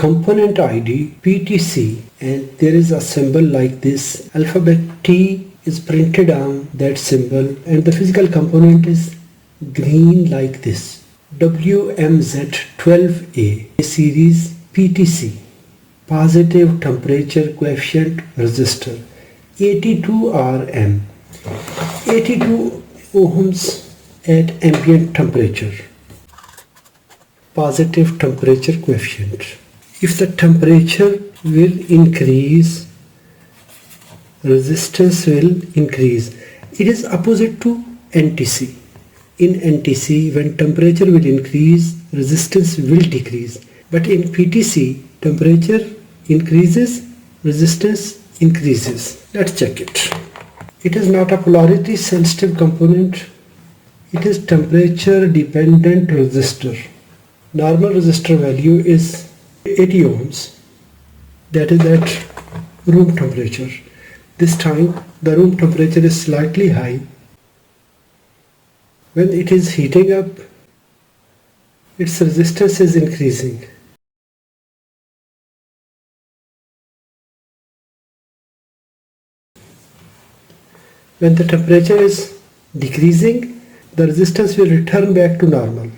component ID PTC, and there is a symbol like this. Alphabet T is printed on that symbol, and the physical component is green like this. WMZ12A series PTC, positive temperature coefficient resistor, 82 Rm, 82 ohms at ambient temperature. Positive temperature coefficient. If the temperature will increase, resistance will increase. It is opposite to NTC. In NTC, when temperature will increase, resistance will decrease. But in PTC, temperature increases, resistance increases. Let's check it. It is not a polarity sensitive component. It is temperature dependent resistor. Normal resistor value is 80 ohms. That is at room temperature. This time the room temperature is slightly high. When it is heating up, its resistance is increasing. When the temperature is decreasing, the resistance will return back to normal.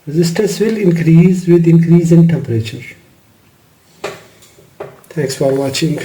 Resistance will increase with increase in temperature. Thanks for watching.